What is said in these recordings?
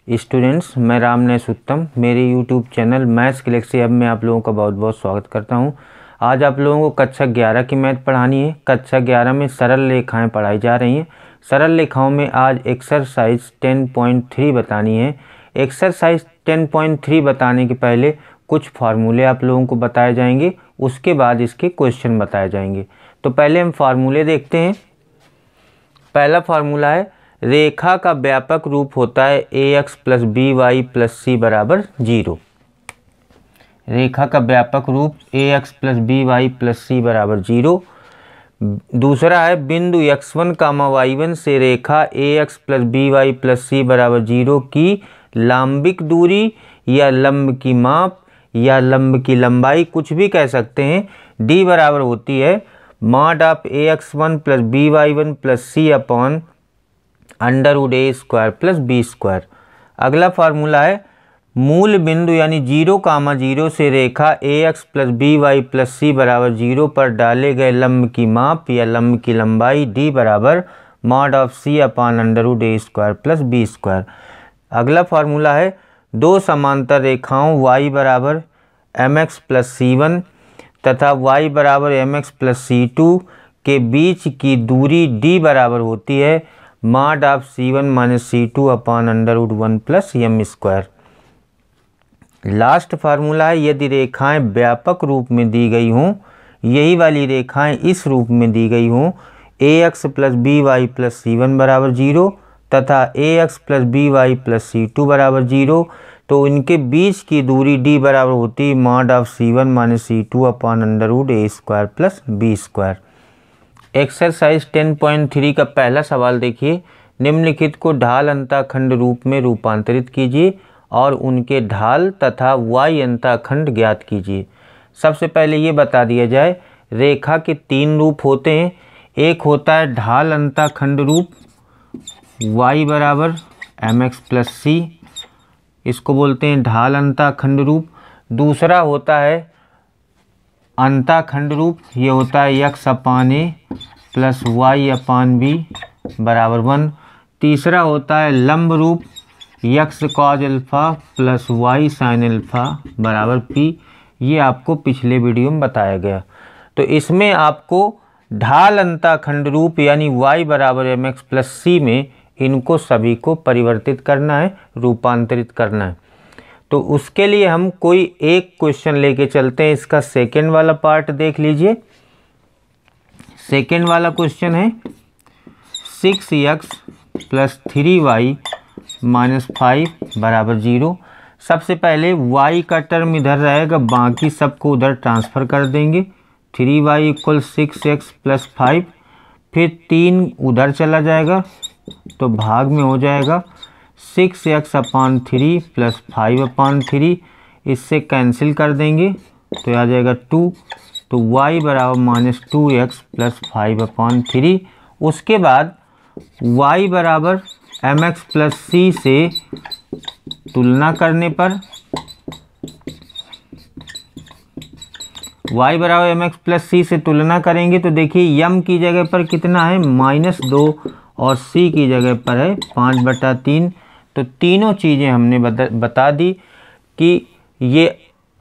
Students, मैं रामनेश उत्तम, मेरे YouTube channel maths Galaxy hub में आप लोगों का बहुत बहुत स्वागत करता हूं। आज आप लोगों को कक्षा 11 की मैथ पढ़ानी है। कक्षा 11 में सरल रेखाएं पढ़ाई जा रही हैं। सरल रेखाओं में आज एक्सरसाइज 10.3 बतानी है। एक्सरसाइज 10.3 बताने के पहले कुछ फार्मूले आप लोगों को बताए जाएंगे, उसके बाद इसके क्वेश्चन बताए जाएंगे। तो पहले हम फार्मूले देखते हैं। पहला फार्मूला है, रेखा का व्यापक रूप होता है ax plus b y plus c बराबर 0। रेखा का व्यापक रूप ax plus b y plus c बराबर 0। दूसरा है, बिंदु x1 कामा y1 से रेखा ax plus b y plus c बराबर 0 की लांबिक दूरी या लंब की माप या लंब की लंबाई कुछ भी कह सकते हैं, d बराबर होती है mod of ax1 plus b y one plus c upon under root a square plus b square. अगला फार्मूला है, मूल बिंदु यानी 0,0 से रेखा ax plus b y plus c बराबर 0 पर डाले गए लंब की माप या लंब की लंबाई d बराबर mod of c upon under root a square plus b square. अगला फार्मूला है, दो समांतर रेखाओं y बराबर mx प्लस सी1 तथा y बराबर mx प्लस सी2 के बीच की दूरी d बराबर होती है मॉड ऑफ सी1 माइनस सी2 upon under root 1 plus m square. Last formula है, यदि रेखाएं व्यापक रूप में दी गई हों, यही वाली रेखाएं इस रूप में दी गई हों, ax plus b y plus सी1 बराबर 0 तथा ax plus b y plus सी2 बराबर 0, तो इनके बीच की दूरी d बराबर होती है मॉड ऑफ सी1 माइनस सी2 upon under root a square plus b square. Exercise 10.3 का पहला सवाल देखिए, निम्नलिखित को ढाल अंतःखंड रूप में रूपांतरित कीजिए और उनके ढाल तथा y अंतःखंड ज्ञात कीजिए। सबसे पहले ये बता दिया जाए, रेखा के तीन रूप होते हैं। एक होता है ढाल अंतःखंड रूप, y बराबर mx प्लस सी, इसको बोलते हैं ढाल अंतःखंड रूप। दूसरा होता है अंतःखंड रूप, ये होता है x upon a plus y upon b बराबर 1। तीसरा होता है लंब रूप, x cos alpha plus y sine alpha बराबर p। ये आपको पिछले वीडियो में बताया गया। तो इसमें आपको ढाल अंतःखंड रूप यानी y बराबर mx प्लस सी में इनको सभी को परिवर्तित करना है, रूपांतरित करना है। तो उसके लिए हम कोई एक क्वेश्चन लेके चलते हैं। इसका सेकेंड वाला पार्ट देख लीजिए। सेकेंड वाला क्वेश्चन है, 6x प्लस 3y माइनस 5 बराबर 0। सबसे पहले y का टर्म इधर रहेगा, बाकी सबको उधर ट्रांसफ़र कर देंगे। 3y इक्वल 6x प्लस 5, फिर 3 उधर चला जाएगा तो भाग में हो जाएगा 6x अपान 3 प्लस 5 अपान 3, इससे कैंसिल कर देंगे तो आ जाएगा 2। तो y बराबर माइनस 2x प्लस 5 अपान 3। उसके बाद y बराबर mx प्लस सी से तुलना करने पर, y बराबर mx प्लस सी से तुलना करेंगे तो देखिए m की जगह पर कितना है -2 और c की जगह पर है 5/3। तो तीनों चीज़ें हमने बता दी कि ये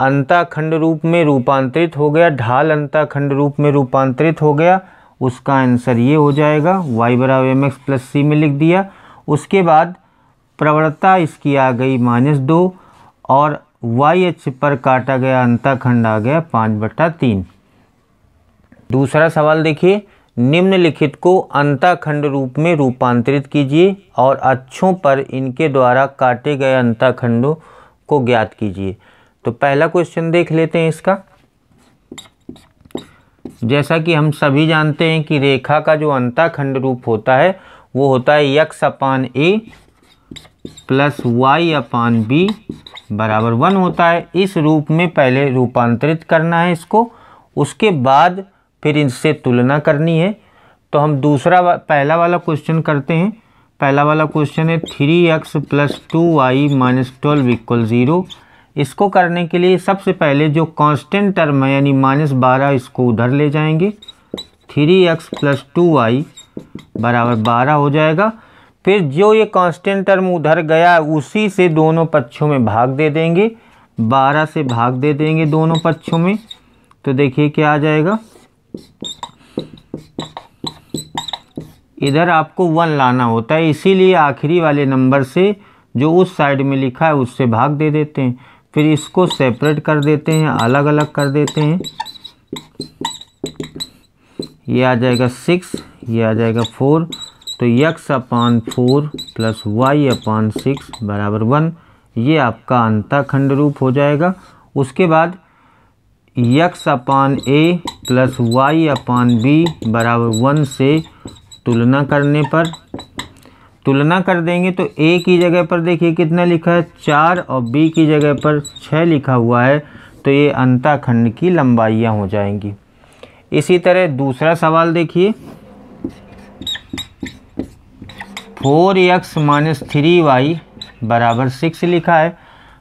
अंतःखंड रूप में रूपांतरित हो गया, ढाल अंतःखंड रूप में रूपांतरित हो गया। उसका आंसर ये हो जाएगा, y बराबर mx प्लस सी में लिख दिया। उसके बाद प्रवणता इसकी आ गई -2 और y अक्ष पर काटा गया अंतःखंड आ गया 5/3। दूसरा सवाल देखिए, निम्नलिखित को अंतःखंड रूप में रूपांतरित कीजिए और अक्षों पर इनके द्वारा काटे गए अंतःखंडों को ज्ञात कीजिए। तो पहला क्वेश्चन देख लेते हैं इसका। जैसा कि हम सभी जानते हैं कि रेखा का जो अंतःखंड रूप होता है वो होता है x upon a plus y upon b बराबर 1 होता है। इस रूप में पहले रूपांतरित करना है इसको, उसके बाद फिर इनसे तुलना करनी है। तो हम पहला वाला क्वेश्चन करते हैं। पहला वाला क्वेश्चन है 3x plus 2y minus 12 equal 0। इसको करने के लिए सबसे पहले जो कांस्टेंट टर्म है यानी -12, इसको उधर ले जाएंगे। 3x प्लस 2y बराबर 12 हो जाएगा। फिर जो ये कांस्टेंट टर्म उधर गया उसी से दोनों पक्षों में भाग दे देंगे, 12 से भाग दे देंगे दोनों पक्षों में। तो देखिए क्या आ जाएगा, इधर आपको 1 लाना होता है, इसीलिए आखिरी वाले नंबर से जो उस साइड में लिखा है उससे भाग दे देते हैं। फिर इसको सेपरेट कर देते हैं, अलग अलग कर देते हैं। ये आ जाएगा 6, ये आ जाएगा 4। तो x/4 प्लस y/6 बराबर 1। ये आपका अंतःखंड रूप हो जाएगा। उसके बाद x/a प्लस y/b बराबर 1 से तुलना करने पर, तुलना कर देंगे तो a की जगह पर देखिए कितना लिखा है 4 और b की जगह पर 6 लिखा हुआ है। तो ये अंतःखंड की लंबाइयाँ हो जाएंगी। इसी तरह दूसरा सवाल देखिए, 4x - 3y बराबर 6 लिखा है।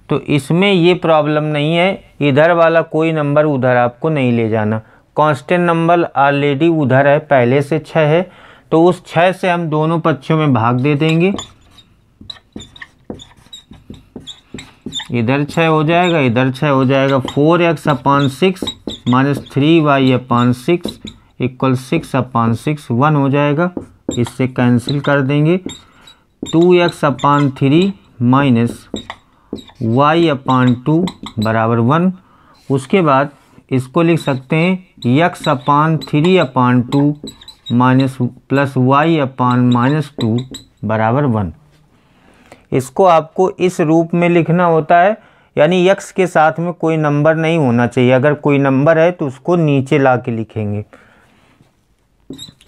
तो इसमें ये प्रॉब्लम नहीं है, इधर वाला कोई नंबर उधर आपको नहीं ले जाना। कांस्टेंट नंबर ऑलरेडी उधर है, पहले से 6 है, तो उस 6 से हम दोनों पक्षों में भाग दे देंगे। इधर 6 हो जाएगा, इधर 6 हो जाएगा। 4x/6 - 3y/6 इक्वल 6/6 1 हो जाएगा। इससे कैंसिल कर देंगे। 2x/3 माइनस y/2 बराबर 1। उसके बाद इसको लिख सकते हैं x/3/2 माइनस प्लस y/-2 बराबर 1। इसको आपको इस रूप में लिखना होता है, यानी x के साथ में कोई नंबर नहीं होना चाहिए। अगर कोई नंबर है तो उसको नीचे ला के लिखेंगे।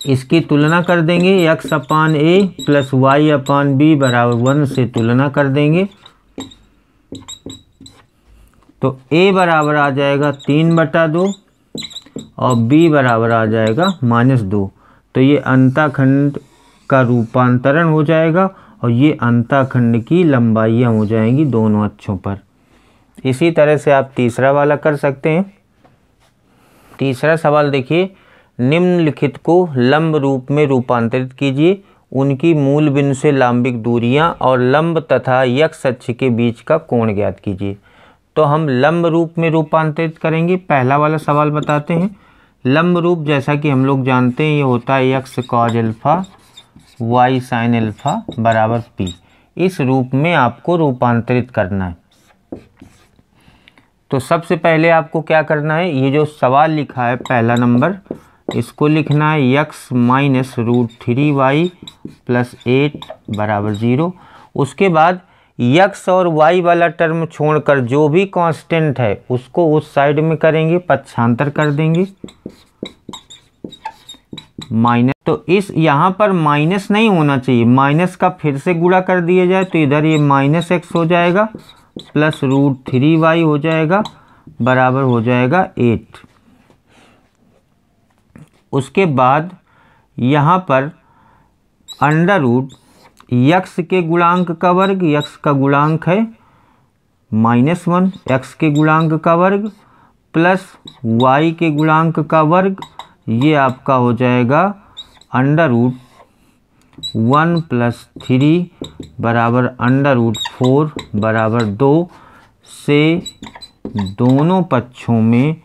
इसकी तुलना कर देंगे, x/a प्लस y/b बराबर 1 से तुलना कर देंगे। तो a बराबर आ जाएगा 3/2 और b बराबर आ जाएगा -2। तो ये अंतःखंड का रूपांतरण हो जाएगा और ये अंतःखंड की लंबाइयाँ हो जाएंगी दोनों अक्षों पर। इसी तरह से आप तीसरा वाला कर सकते हैं। तीसरा सवाल देखिए, निम्नलिखित को लंब रूप में रूपांतरित कीजिए। उनकी मूल बिंदु से लंबिक दूरियां और लंब तथा x अक्ष के बीच का कोण ज्ञात कीजिए। तो हम लंब रूप में रूपांतरित करेंगे। पहला वाला सवाल बताते हैं। लंब रूप जैसा कि हम लोग जानते हैं, ये होता है x cos alpha y sin alpha बराबर p। इस रूप में आपको रूपांतरित करना है। तो सबसे पहले आपको क्या करना है, ये जो सवाल लिखा है पहला नंबर, इसको लिखना है x माइनस √3y प्लस 8 बराबर 0। उसके बाद x और y वाला टर्म छोड़कर जो भी कांस्टेंट है उसको उस साइड में करेंगे, पक्षांतर कर देंगे माइनस। तो इस यहाँ पर माइनस नहीं होना चाहिए, माइनस का फिर से गुणा कर दिया जाए तो इधर ये -x हो जाएगा प्लस √3y हो जाएगा बराबर हो जाएगा 8। उसके बाद यहाँ पर अंडर रूट x के गुणांक का वर्ग, x का गुणांक है -1, x के गुणांक का वर्ग प्लस y के गुणांक का वर्ग, ये आपका हो जाएगा अंडर रूट 1 प्लस 3 बराबर अंडर रूट 4 बराबर 2 से दोनों पक्षों में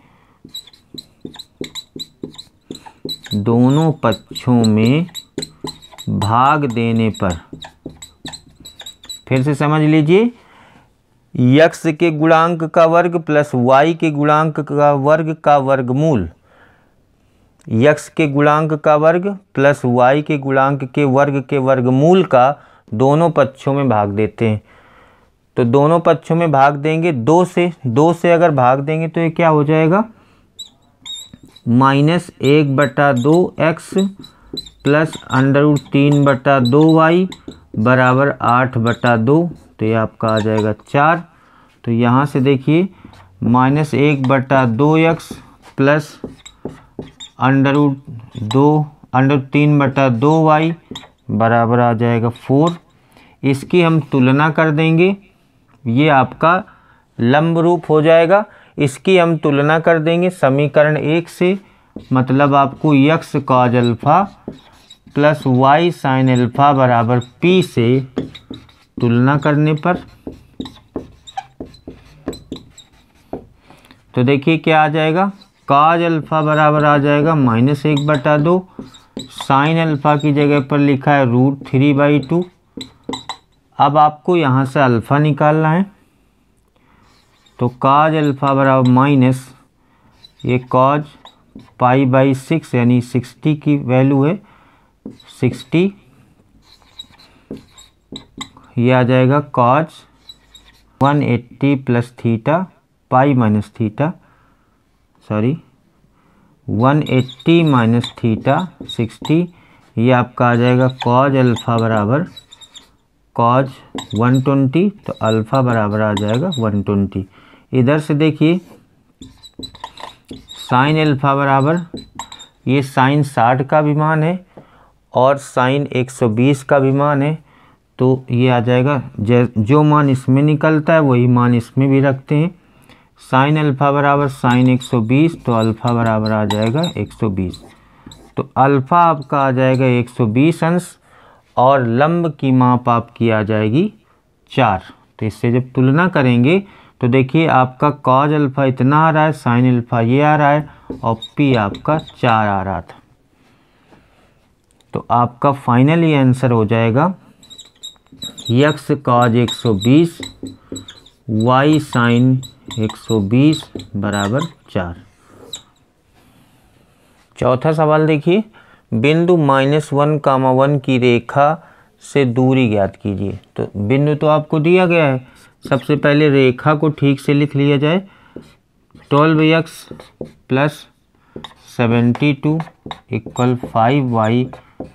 भाग देने पर, फिर से समझ लीजिए, x के गुणांक का वर्ग प्लस y के गुणांक का वर्गमूल, x के गुणांक का वर्ग प्लस y के गुणांक के वर्गमूल का दोनों पक्षों में भाग देते हैं। तो दोनों पक्षों में भाग देंगे 2 से अगर भाग देंगे तो ये क्या हो जाएगा, -1/2x प्लस √3/2y बराबर 8/2। तो ये आपका आ जाएगा 4। तो यहाँ से देखिए -1/2x प्लस √3/2y बराबर आ जाएगा 4। इसकी हम तुलना कर देंगे, ये आपका लंब रूप हो जाएगा। इसकी हम तुलना कर देंगे समीकरण 1 से, मतलब आपको x cos alpha plus y sine alpha बराबर पी से तुलना करने पर तो देखिए क्या आ जाएगा, काज अल्फा बराबर आ जाएगा -1/2, साइन अल्फा की जगह पर लिखा है √3/2। अब आपको यहाँ से अल्फ़ा निकालना है, तो काज अल्फ़ा बराबर माइनस ये कॉज π/6 यानी 60 की वैल्यू है 60, ये आ जाएगा cause 180 plus theta pi minus theta, sorry 180 minus theta 60, ये आपका आ जाएगा कॉज अल्फ़ा बराबर कॉज 120, तो अल्फ़ा बराबर आ जाएगा 120। इधर से देखिए साइन अल्फ़ा बराबर ये साइन 60 का भी मान है और साइन 120 का भी मान है, तो ये आ जाएगा जो मान इसमें निकलता है वही मान इसमें भी रखते हैं। साइन अल्फ़ा बराबर साइन 120, तो अल्फ़ा बराबर आ जाएगा 120, तो अल्फ़ा आपका आ जाएगा 120 अंश और लंब की माप आपकी आ जाएगी 4। तो इससे जब तुलना करेंगे तो देखिए आपका कॉज अल्फ़ा इतना आ रहा है, साइन अल्फ़ा ये आ रहा है और पी आपका 4 आ रहा था। तो आपका फाइनल ये आंसर हो जाएगा यक्स कॉज 120 वाई साइन 120 बराबर 4। चौथा सवाल देखिए, बिंदु -1, 1 की रेखा से दूरी ज्ञात कीजिए। तो बिंदु तो आपको दिया गया है, सबसे पहले रेखा को ठीक से लिख लिया जाए। 12x plus 72 equal 5y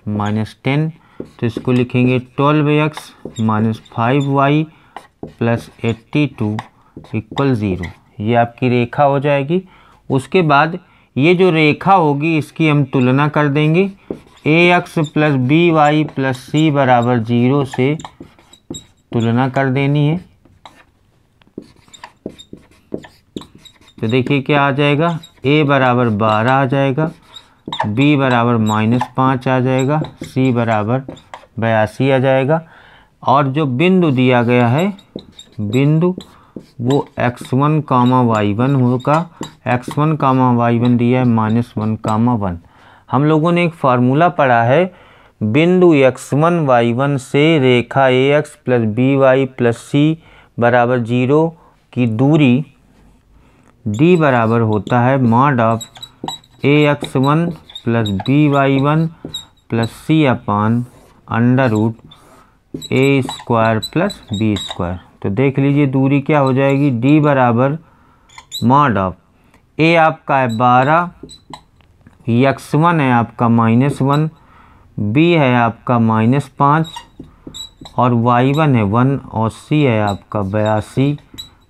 minus 10, तो इसको लिखेंगे 12x minus 5y plus 82 equal 0। ये आपकी रेखा हो जाएगी। उसके बाद ये जो रेखा होगी इसकी हम तुलना कर देंगे। ax plus by plus c बराबर 0 से तुलना कर देनी है। तो देखिए क्या आ जाएगा, a बराबर 12 आ जाएगा, b बराबर -5 आ जाएगा, c बराबर 82 आ जाएगा। और जो बिंदु दिया गया है बिंदु वो x1, y1 होगा। x1, y1 दिया है -1, 1। हम लोगों ने एक फार्मूला पढ़ा है, बिंदु x1, y1 से रेखा ax plus by plus c बराबर 0 की दूरी d बराबर होता है mod of ax1 plus by1 plus c upon √a² plus b²। तो देख लीजिए दूरी क्या हो जाएगी, d बराबर मॉड ऑफ a आपका है 12, x1 है आपका -1, b है आपका -5 और y1 है 1 और c है आपका 82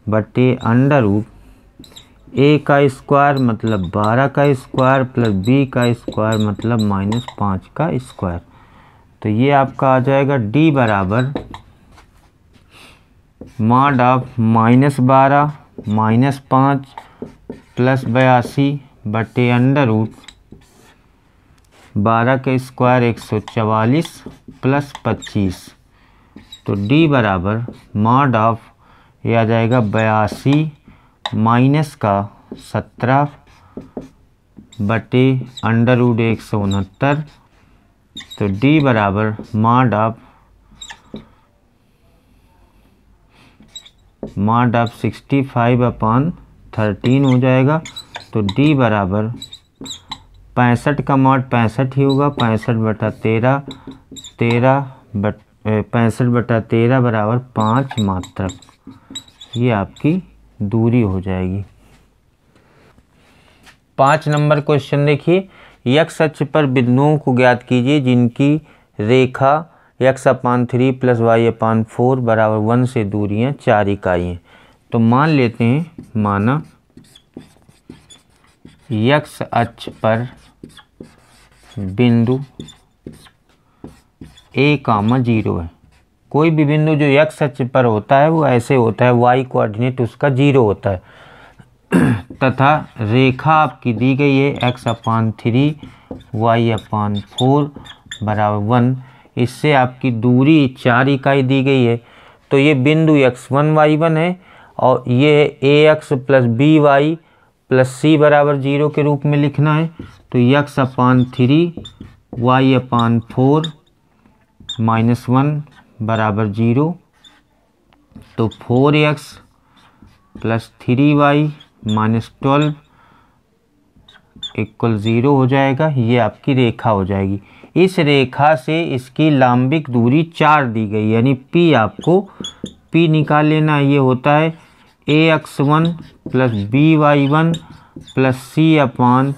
बटे √a का स्क्वायर मतलब 12 का स्क्वायर प्लस b का स्क्वायर मतलब -5 का स्क्वायर। तो ये आपका आ जाएगा d बराबर मॉड ऑफ -12 -5 प्लस 82 बटे √12 का स्क्वायर 144 प्लस 25। तो d बराबर मॉड ऑफ ये आ जाएगा 82 माइनस का 17 बटे √169। तो d बराबर मॉड ऑफ 65/13 हो जाएगा। तो d बराबर 65 का मॉड 65 ही होगा, 65/13 65/13 बराबर 5 मात्रक। ये आपकी दूरी हो जाएगी। 5 नंबर क्वेश्चन देखिए, x अक्ष पर बिंदुओं को ज्ञात कीजिए जिनकी रेखा x/3 प्लस y/4 बराबर 1 से दूरियां 4 इकाई हैं। तो मान लेते हैं, माना x अक्ष पर बिंदु a,0 है। कोई भी बिंदु जो x अक्ष पर होता है वो ऐसे होता है, y कोऑर्डिनेट उसका 0 होता है तथा रेखा आपकी दी गई है x/3 y/4 बराबर 1, इससे आपकी दूरी 4 इकाई दी गई है। तो ये बिंदु x1 y1 है और ये ax plus b y plus c बराबर 0 के रूप में लिखना है। तो x/3 y/4 -1 बराबर 0। तो 4x प्लस 3y -12 इक्वल 0 हो जाएगा। ये आपकी रेखा हो जाएगी। इस रेखा से इसकी लांबिक दूरी 4 दी गई, यानी P आपको P निकाल लेना। ये होता है ax1 plus by1 plus c/√a²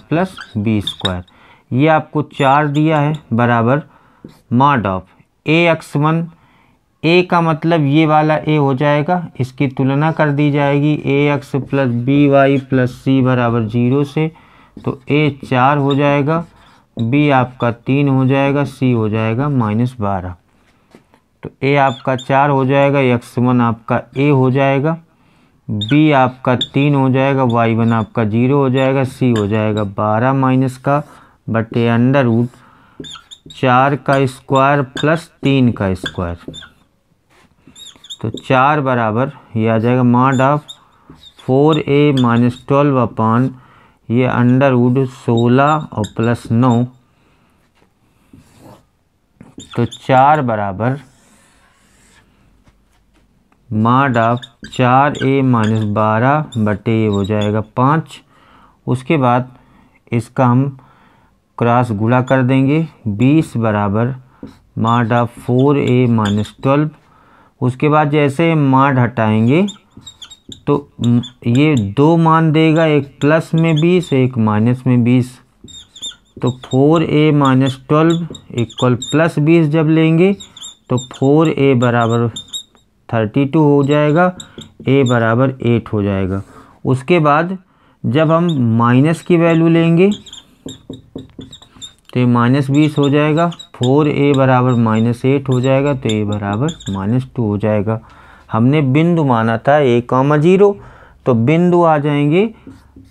plus b²। ये आपको 4 दिया है बराबर मॉड ऑफ ax1। a का मतलब ये वाला a हो जाएगा, इसकी तुलना कर दी जाएगी ax plus by plus c बराबर 0 से। तो a 4 हो जाएगा, b आपका 3 हो जाएगा, c हो जाएगा -12। तो a आपका 4 हो जाएगा, x1 आपका a हो जाएगा, b आपका 3 हो जाएगा, y1 आपका 0 हो जाएगा, c हो जाएगा 12 माइनस का बटे √4 का स्क्वायर प्लस 3 का स्क्वायर। तो 4 बराबर ये आ जाएगा मॉड ऑफ 4a - 12 अपान ये √16 और प्लस 9। तो 4 बराबर मॉड ऑफ 4a - 12 बटे ये हो जाएगा 5। उसके बाद इसका हम क्रॉस गुणा कर देंगे। 20 बराबर मॉड ऑफ 4a - 12। उसके बाद जैसे मॉड हटाएंगे तो ये 2 मान देगा, एक प्लस में 20 एक माइनस में 20। तो 4a - 12 इक्वल प्लस 20 जब लेंगे तो 4a बराबर 32 हो जाएगा, a बराबर 8 हो जाएगा। उसके बाद जब हम माइनस की वैल्यू लेंगे तो ये -20 हो जाएगा, 4a बराबर -8 हो जाएगा, तो a बराबर -2 हो जाएगा। हमने बिंदु माना था a, 0, तो बिंदु आ जाएंगे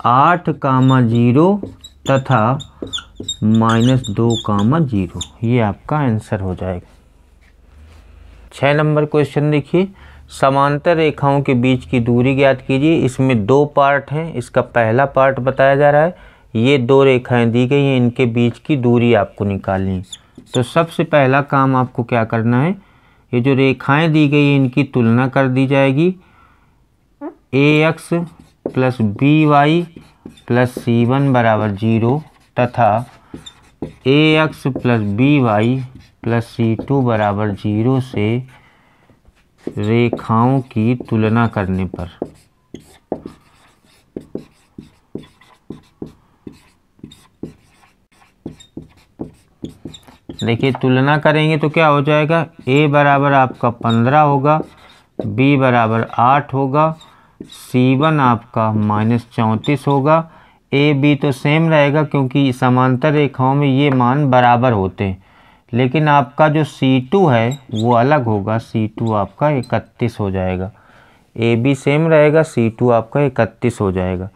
8, 0 तथा -2, 0। ये आपका आंसर हो जाएगा। 6 नंबर क्वेश्चन देखिए, समांतर रेखाओं के बीच की दूरी ज्ञात कीजिए। इसमें 2 पार्ट हैं। इसका पहला पार्ट बताया जा रहा है, ये 2 रेखाएं दी गई हैं, इनके बीच की दूरी आपको निकालनी है। तो सबसे पहला काम आपको क्या करना है, ये जो रेखाएं दी गई हैं इनकी तुलना कर दी जाएगी। ax plus by plus c1 बराबर 0 तथा ax plus by plus c2 बराबर 0 से रेखाओं की तुलना करने पर देखिए तुलना करेंगे तो क्या हो जाएगा, a बराबर आपका 15 होगा, b बराबर 8 होगा, c1 आपका -34 होगा। a b तो सेम रहेगा क्योंकि समांतर रेखाओं में ये मान बराबर होते हैं, लेकिन आपका जो c2 है वो अलग होगा, c2 आपका 31 हो जाएगा। a b सेम रहेगा, c2 आपका 31 हो जाएगा।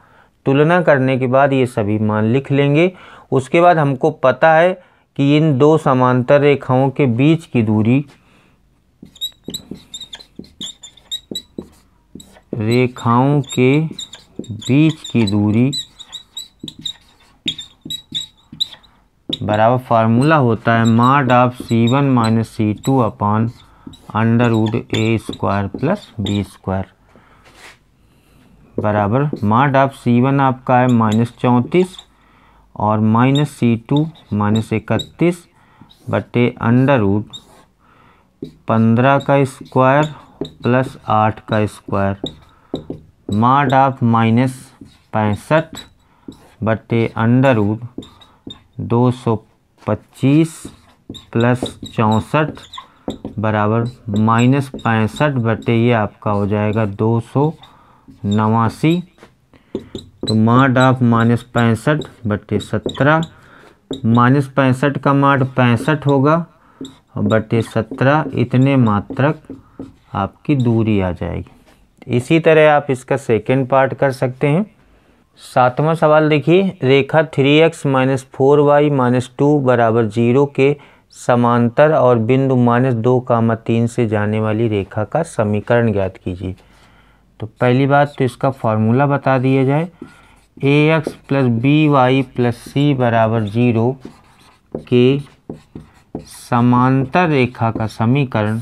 तुलना करने के बाद ये सभी मान लिख लेंगे। उसके बाद हमको पता है कि इन 2 समांतर रेखाओं के बीच की दूरी बराबर फार्मूला होता है mod of c1 - c2 upon √a² plus b² बराबर मॉड ऑफ c1 आपका है -34 और -c2 -31 बटे √15 का स्क्वायर प्लस 8 का स्क्वायर मॉड ऑफ -65 बटे √225 प्लस 64 बराबर -65 बटे ये आपका हो जाएगा 289। तो मॉड ऑफ -65 बटे 17, -65 का मॉड 65 होगा और बटे 17 इतने मात्रक आपकी दूरी आ जाएगी। इसी तरह आप इसका सेकेंड पार्ट कर सकते हैं। सातवां सवाल देखिए, रेखा 3x माइनस 4y माइनस 2 बराबर 0 के समांतर और बिंदु -2, 3 से जाने वाली रेखा का समीकरण ज्ञात कीजिए। तो पहली बात तो इसका फॉर्मूला बता दिया जाए। ax plus by plus c बराबर 0 के समांतर रेखा का समीकरण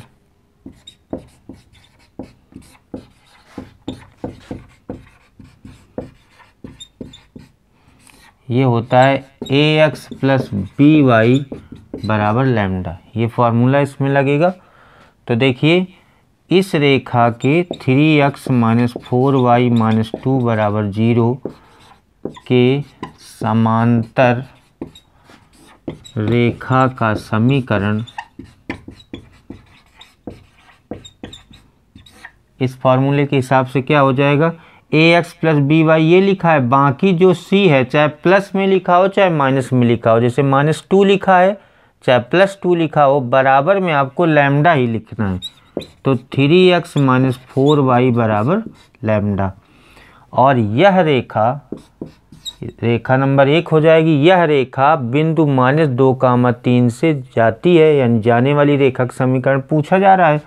ये होता है ax प्लस by बराबर लैम्डा। ये फॉर्मूला इसमें लगेगा। तो देखिए, इस रेखा के 3x माइनस 4y माइनस 2 बराबर 0 के समांतर रेखा का समीकरण इस फॉर्मूले के हिसाब से क्या हो जाएगा, ax प्लस by ये लिखा है, बाकी जो c है चाहे प्लस में लिखा हो चाहे माइनस में लिखा हो, जैसे -2 लिखा है चाहे +2 लिखा हो, बराबर में आपको लैम्डा ही लिखना है। तो 3x माइनस 4y बराबर लैम्डा। और यह रेखा नंबर 1 हो जाएगी। यह रेखा बिंदु -2, 3 से जाती है, यानी जाने वाली रेखा का समीकरण पूछा जा रहा है।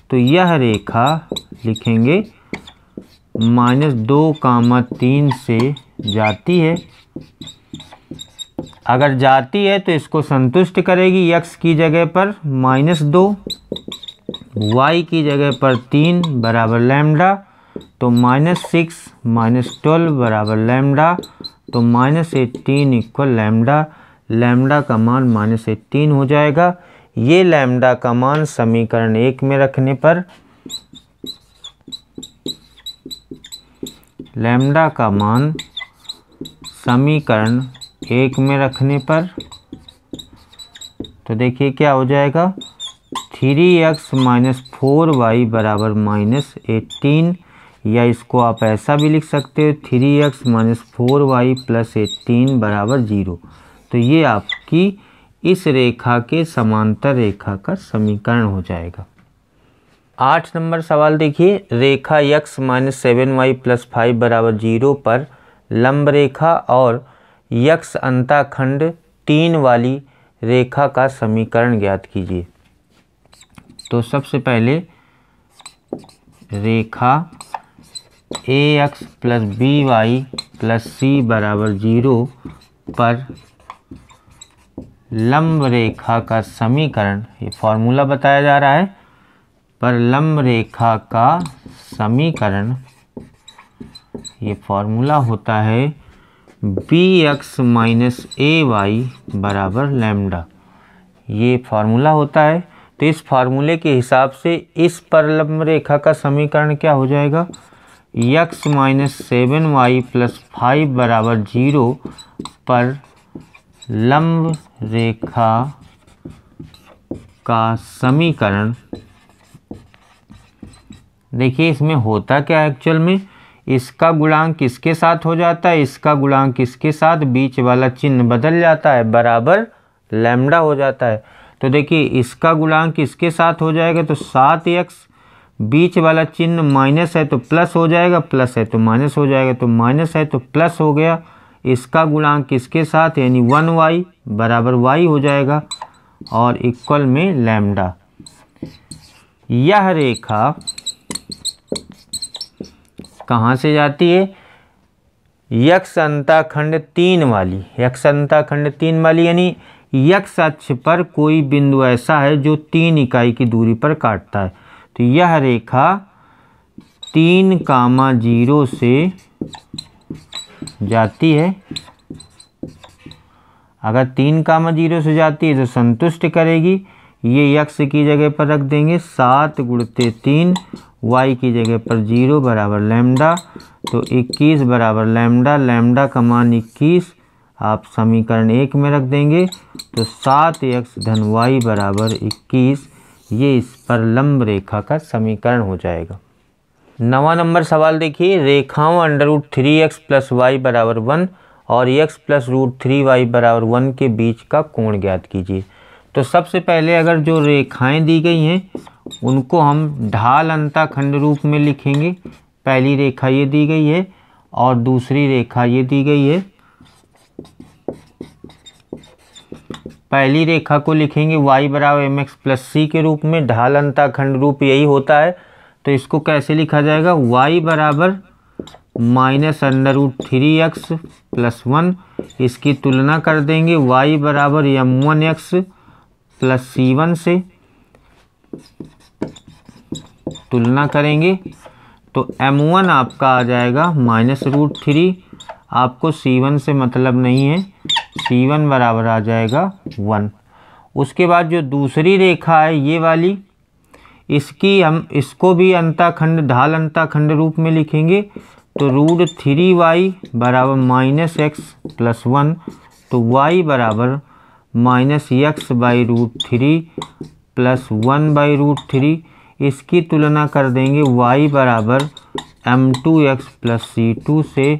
तो यह रेखा लिखेंगे -2, 3 से जाती है। अगर जाती है तो इसको संतुष्ट करेगी। x की जगह पर -2, y की जगह पर 3 बराबर लैम्डा, तो -6 -12 बराबर लैम्डा, तो -18 इक्वल लैम्डा। लैम्डा का मान -18 हो जाएगा। ये लैम्डा का मान समीकरण 1 में रखने पर लैम्डा का मान समीकरण 1 में रखने पर तो देखिए क्या हो जाएगा, 3x माइनस 4y बराबर -18, या इसको आप ऐसा भी लिख सकते हो 3x माइनस 4y प्लस 18 बराबर 0। तो ये आपकी इस रेखा के समांतर रेखा का समीकरण हो जाएगा। 8 नंबर सवाल देखिए, रेखा x माइनस 7y प्लस 5 बराबर 0 पर लंब रेखा और x अंतःखंड 3 वाली रेखा का समीकरण ज्ञात कीजिए। तो सबसे पहले रेखा ax plus by plus c बराबर 0 पर लंब रेखा का समीकरण, ये फॉर्मूला बताया जा रहा है, पर लंब रेखा का समीकरण ये फॉर्मूला होता है bx माइनस ay बराबर लैम्डा। ये फार्मूला होता है। तो इस फार्मूले के हिसाब से इस पर लंब रेखा का समीकरण क्या हो जाएगा, x माइनस 7y प्लस 5 बराबर 0 पर लंब रेखा का समीकरण। देखिए इसमें होता क्या है, एक्चुअल में इसका गुणांक किसके साथ हो जाता है, इसका गुणांक किसके साथ, बीच वाला चिन्ह बदल जाता है, बराबर लैम्डा हो जाता है। तो देखिए इसका गुणांक किसके साथ हो जाएगा, तो 7x, बीच वाला चिन्ह माइनस है तो प्लस हो जाएगा, प्लस है तो माइनस हो जाएगा, तो माइनस है तो प्लस हो गया। इसका गुणांक किसके साथ, यानी 1y बराबर y हो जाएगा और इक्वल में लैम्डा। यह रेखा कहाँ से जाती है, x अंतःखंड 3 वाली, x अंतःखंड 3 वाली यानी x अक्ष पर कोई बिंदु ऐसा है जो 3 इकाई की दूरी पर काटता है। तो यह रेखा 3,0 से जाती है। अगर 3,0 से जाती है तो संतुष्ट करेगी। ये x की जगह पर रख देंगे 7 गुणित 3, y की जगह पर 0 बराबर लैम्डा, तो 21 बराबर लैम्डा। लैम्डा का मान 21 आप समीकरण 1 में रख देंगे, तो 7x धन y बराबर 21। ये इस पर लंब रेखा का समीकरण हो जाएगा। 9वां नंबर सवाल देखिए, रेखाओं √3x प्लस y बराबर 1 और x प्लस √3y बराबर 1 के बीच का कोण ज्ञात कीजिए। तो सबसे पहले अगर जो रेखाएं दी गई हैं उनको हम ढाल अंतःखंड रूप में लिखेंगे। पहली रेखा ये दी गई है और दूसरी रेखा ये दी गई है। पहली रेखा को लिखेंगे y बराबर mx प्लस सी के रूप में, ढाल अंतःखंड रूप यही होता है। तो इसको कैसे लिखा जाएगा, y बराबर minus under root 3x plus 1, इसकी तुलना कर देंगे y बराबर m1x प्लस c1 से तुलना करेंगे तो m1 आपका आ जाएगा माइनस रूट 3, आपको c1 से मतलब नहीं है, c1 बराबर आ जाएगा 1। उसके बाद जो दूसरी रेखा है ये वाली, इसको भी अंतःखंड ढाल अंतःखंड रूप में लिखेंगे। तो रूट 3y बराबर माइनस एक्स प्लस 1, तो y बराबर minus x by root 3 plus 1 by root 3, इसकी तुलना कर देंगे y बराबर m2x प्लस c2 से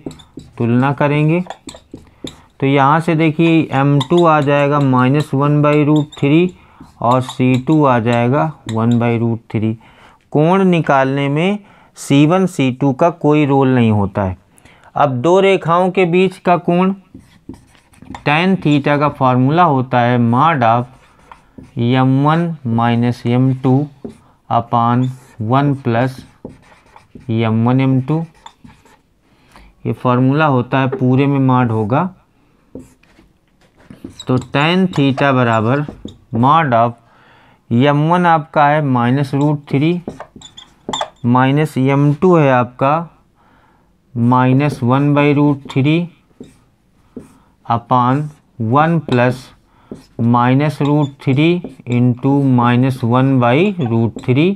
तुलना करेंगे। तो यहाँ से देखिए m2 आ जाएगा माइनस 1 बाई रूट 3 और c2 आ जाएगा 1 बाई रूट 3। कोण निकालने में c1 c2 का कोई रोल नहीं होता है। अब दो रेखाओं के बीच का कोण tan थीटा का फॉर्मूला होता है mod of m1 minus m2 upon 1 plus m1 m2। ये फॉर्मूला होता है, पूरे में मॉड होगा। तो tan थीटा बराबर मॉड ऑफ m1 आपका है माइनस रूट 3 माइनस m2 है आपका minus 1 by root 3 upon 1 plus minus root 3 into minus 1 by root 3,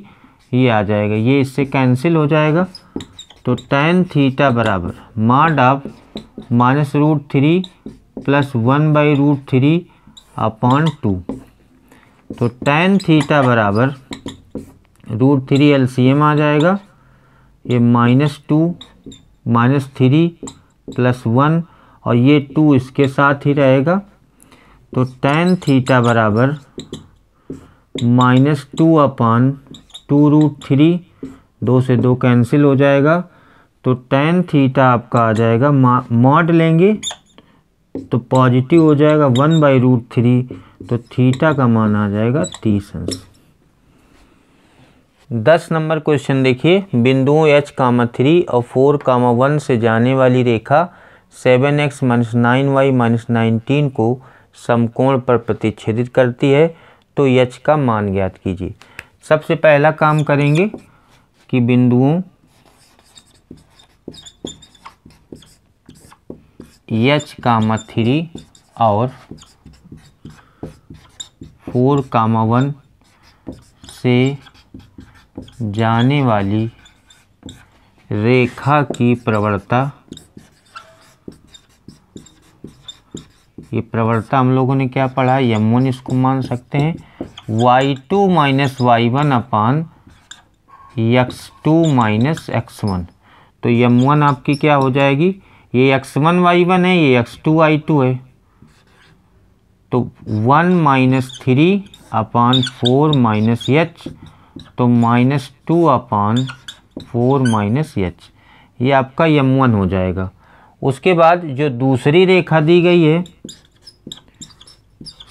ये आ जाएगा, ये इससे कैंसिल हो जाएगा। तो tan थीटा बराबर mod of minus root 3 plus 1 by root 3 upon 2। तो tan थीटा बराबर रूट 3 एलसीएम आ जाएगा, ये माइनस 2 माइनस 3 प्लस 1 और ये 2 इसके साथ ही रहेगा। तो tan थीटा बराबर माइनस 2 अपान 2 रूट 3, 2 से 2 कैंसिल हो जाएगा। तो tan थीटा आपका आ जाएगा, मॉड लेंगे तो पॉजिटिव हो जाएगा 1 बाई रूट 3, तो थीटा का मान आ जाएगा 30 अंश। 10 नंबर क्वेश्चन देखिए, बिंदुओं h, 3 और 4, 1 से जाने वाली रेखा 7x माइनस 9y माइनस 19 को समकोण पर प्रतिच्छेदित करती है, तो h का मान ज्ञात कीजिए। सबसे पहला काम करेंगे कि बिंदुओं h, 3 और 4, 1 से जाने वाली रेखा की प्रवणता, ये प्रवणता हम लोगों ने क्या पढ़ा, m1 इसको मान सकते हैं y2 माइनस y1 अपान x2 माइनस x1। तो m1 आपकी क्या हो जाएगी, ये x1 y1 है, ये x2 y2 है। तो 1 माइनस 3 अपान 4 माइनस h, तो माइनस 2 अपान 4 माइनस h, ये आपका m1 हो जाएगा। उसके बाद जो दूसरी रेखा दी गई है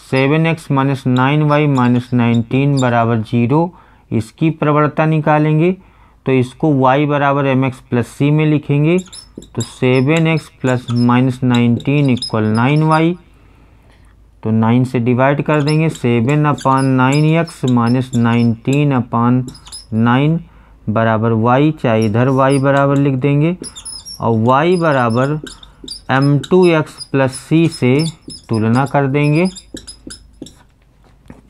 7x माइनस 9y माइनस 19 बराबर 0, इसकी प्रवणता निकालेंगे। तो इसको y बराबर mx प्लस सी में लिखेंगे। तो 7x plus minus 19 equal 9y, तो 9 से डिवाइड कर देंगे, 7 अपान 9x माइनस 19 अपान 9 बराबर y, चाहे इधर y बराबर लिख देंगे, और y बराबर m2x प्लस सी से तुलना कर देंगे।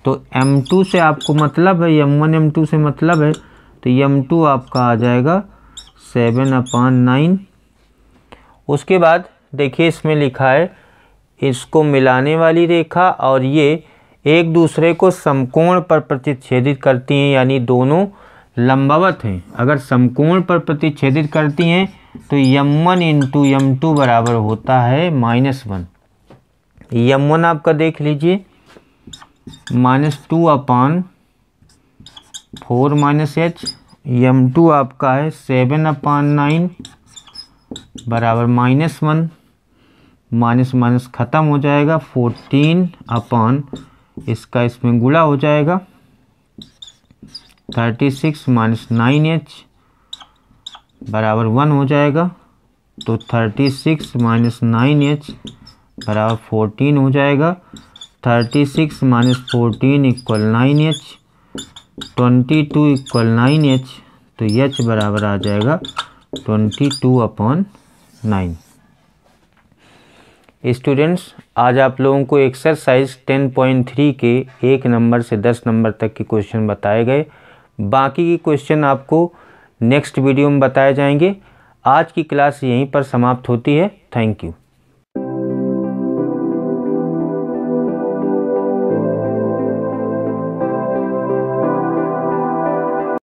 तो m2 से आपको मतलब है, m1 m2 से मतलब है, तो m2 आपका आ जाएगा 7 अपान 9। उसके बाद देखिए इसमें लिखा है इसको मिलाने वाली रेखा और ये एक दूसरे को समकोण पर प्रतिच्छेदित करती हैं, यानी दोनों लंबवत हैं। अगर समकोण पर प्रतिच्छेदित करती हैं तो m1 इंटू m2 बराबर होता है -1। m1 आपका देख लीजिए -2 अपान 4 माइनस h, m2 आपका है 7 अपान 9 बराबर -1, माइनस माइनस ख़त्म हो जाएगा, 14 अपॉन इसका इसमें गुणा हो जाएगा 36 - 9h बराबर 1 हो जाएगा। तो 36 - 9h बराबर 14 हो जाएगा। 36 - 14 = 9h, 22 = 9h, तो h बराबर आ जाएगा 22/9। स्टूडेंट्स, आज आप लोगों को एक्सरसाइज 10.3 के 1 नंबर से 10 नंबर तक के क्वेश्चन बताए गए। बाकी के क्वेश्चन आपको नेक्स्ट वीडियो में बताए जाएंगे। आज की क्लास यहीं पर समाप्त होती है। Thank you.